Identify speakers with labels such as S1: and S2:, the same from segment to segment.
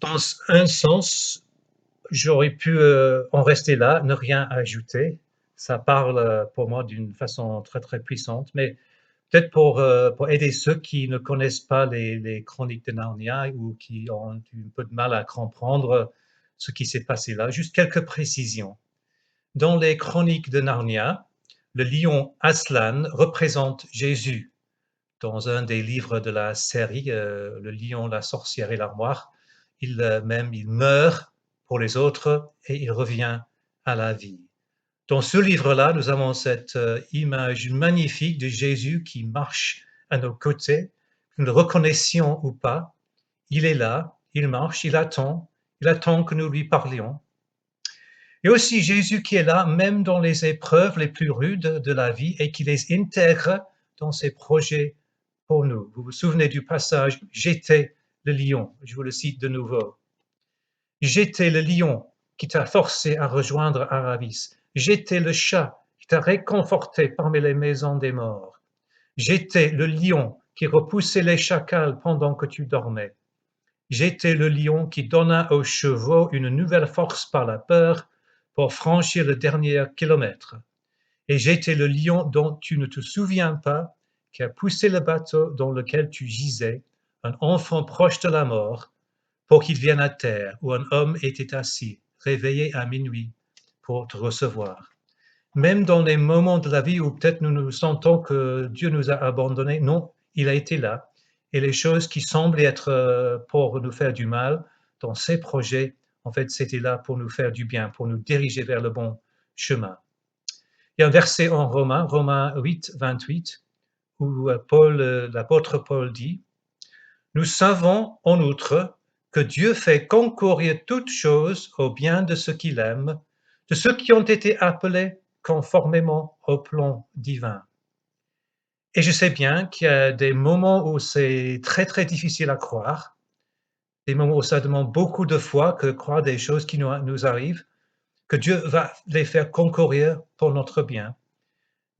S1: Dans un sens, j'aurais pu en rester là, ne rien ajouter. Ça parle pour moi d'une façon très très puissante, mais peut-être pour aider ceux qui ne connaissent pas les chroniques de Narnia ou qui ont un peu de mal à comprendre ce qui s'est passé là, juste quelques précisions. Dans les chroniques de Narnia, le lion Aslan représente Jésus. Dans un des livres de la série, Le lion, la sorcière et l'armoire, il meurt pour les autres et il revient à la vie. Dans ce livre-là, nous avons cette image magnifique de Jésus qui marche à nos côtés, que nous le reconnaissions ou pas. Il est là, il marche, il attend que nous lui parlions. Et aussi Jésus qui est là, même dans les épreuves les plus rudes de la vie et qui les intègre dans ses projets pour nous. Vous vous souvenez du passage J'étais le lion, je vous le cite de nouveau. J'étais le lion qui t'a forcé à rejoindre Aravis. J'étais le chat qui t'a réconforté parmi les maisons des morts. J'étais le lion qui repoussait les chacals pendant que tu dormais. J'étais le lion qui donna aux chevaux une nouvelle force par la peur pour franchir le dernier kilomètre. Et j'étais le lion dont tu ne te souviens pas, qui a poussé le bateau dans lequel tu gisais, un enfant proche de la mort, pour qu'il vienne à terre où un homme était assis, réveillé à minuit, pour te recevoir. Même dans les moments de la vie où peut-être nous nous sentons que Dieu nous a abandonnés, non, il a été là. Et les choses qui semblent être pour nous faire du mal, dans ses projets, en fait, c'était là pour nous faire du bien, pour nous diriger vers le bon chemin. Il y a un verset en Romains 8, 28, où l'apôtre Paul dit, nous savons en outre que Dieu fait concourir toutes choses au bien de ceux qu'il aime, de ceux qui ont été appelés conformément au plan divin. Et je sais bien qu'il y a des moments où c'est très très difficile à croire, des moments où ça demande beaucoup de foi que croire des choses qui nous arrivent, que Dieu va les faire concourir pour notre bien.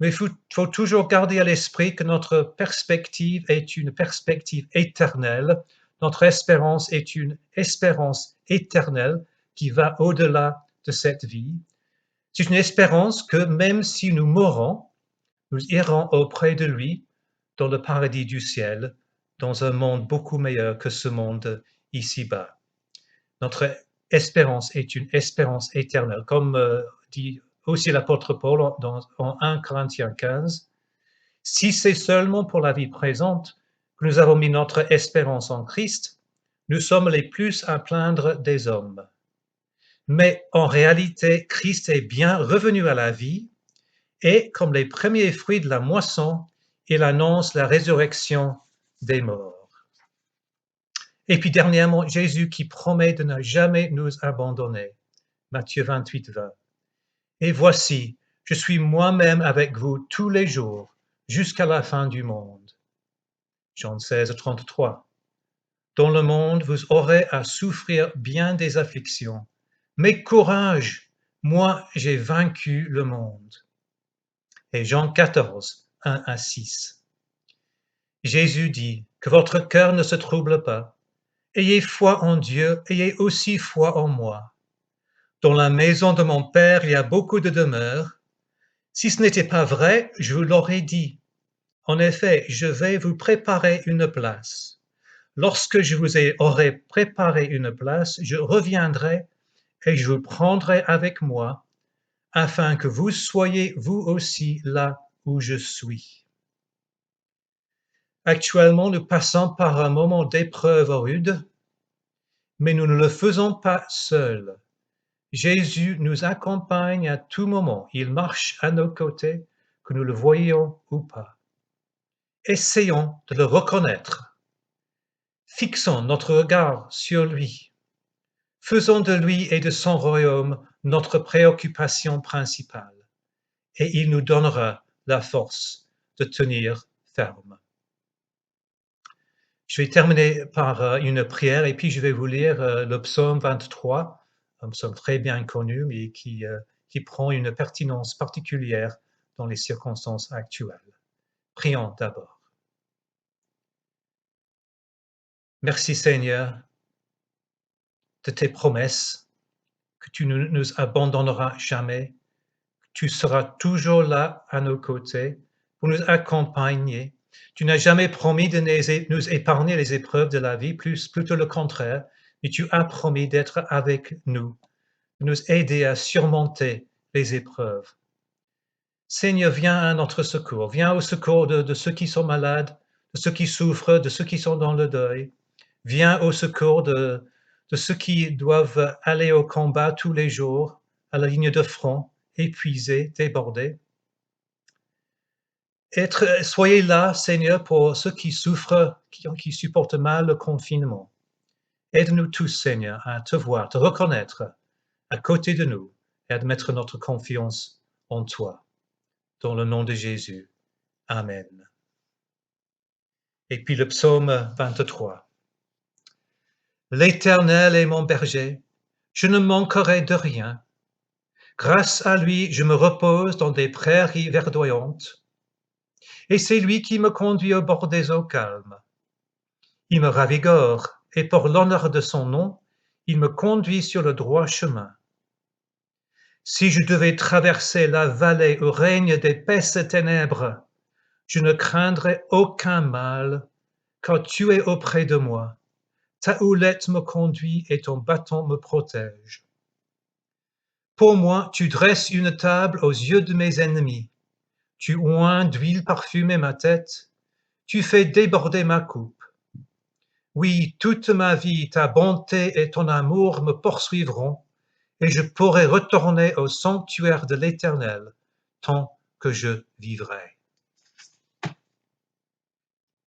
S1: Mais faut toujours garder à l'esprit que notre perspective est une perspective éternelle. Notre espérance est une espérance éternelle qui va au-delà de cette vie. C'est une espérance que même si nous mourons, nous irons auprès de lui dans le paradis du ciel, dans un monde beaucoup meilleur que ce monde ici-bas. Notre espérance est une espérance éternelle, comme dit aussi l'apôtre Paul en 1 Corinthiens 15. Si c'est seulement pour la vie présente que nous avons mis notre espérance en Christ, nous sommes les plus à plaindre des hommes. Mais en réalité, Christ est bien revenu à la vie et, comme les premiers fruits de la moisson, il annonce la résurrection des morts. Et puis dernièrement, Jésus qui promet de ne jamais nous abandonner. Matthieu 28, 20. Et voici, je suis moi-même avec vous tous les jours jusqu'à la fin du monde. Jean 16, 33. Dans le monde, vous aurez à souffrir bien des afflictions. Mais courage, moi j'ai vaincu le monde. Et Jean 14, 1 à 6. Jésus dit, que votre cœur ne se trouble pas. Ayez foi en Dieu, ayez aussi foi en moi. Dans la maison de mon Père, il y a beaucoup de demeures. Si ce n'était pas vrai, je vous l'aurais dit. En effet, je vais vous préparer une place. Lorsque je vous aurai préparé une place, je reviendrai et je vous prendrai avec moi, afin que vous soyez vous aussi là où je suis. Actuellement, nous passons par un moment d'épreuve rude, mais nous ne le faisons pas seuls. Jésus nous accompagne à tout moment. Il marche à nos côtés, que nous le voyions ou pas. Essayons de le reconnaître. Fixons notre regard sur lui. Faisons de lui et de son royaume notre préoccupation principale, et il nous donnera la force de tenir ferme. Je vais terminer par une prière et puis je vais vous lire le psaume 23, un psaume très bien connu, mais qui prend une pertinence particulière dans les circonstances actuelles. Prions d'abord. Merci Seigneur de tes promesses, que tu ne nous abandonneras jamais, que tu seras toujours là à nos côtés pour nous accompagner. Tu n'as jamais promis de nous épargner les épreuves de la vie, plutôt le contraire, mais tu as promis d'être avec nous, de nous aider à surmonter les épreuves. Seigneur, viens à notre secours, viens au secours de ceux qui sont malades, de ceux qui souffrent, de ceux qui sont dans le deuil. Viens au secours de ceux qui doivent aller au combat tous les jours, à la ligne de front, épuisés, débordés. Soyez là, Seigneur, pour ceux qui souffrent, qui supportent mal le confinement. Aide-nous tous, Seigneur, à te voir, te reconnaître à côté de nous et à mettre notre confiance en toi. Dans le nom de Jésus. Amen. Et puis le psaume 23. L'Éternel est mon berger, je ne manquerai de rien. Grâce à lui, je me repose dans des prairies verdoyantes. Et c'est lui qui me conduit au bord des eaux calmes. Il me ravigore, et pour l'honneur de son nom, il me conduit sur le droit chemin. Si je devais traverser la vallée où règnent d'épaisses ténèbres, je ne craindrai aucun mal, car tu es auprès de moi. Ta houlette me conduit et ton bâton me protège. Pour moi, tu dresses une table aux yeux de mes ennemis. Tu oins d'huile parfumée ma tête. Tu fais déborder ma coupe. Oui, toute ma vie, ta bonté et ton amour me poursuivront, et je pourrai retourner au sanctuaire de l'Éternel tant que je vivrai.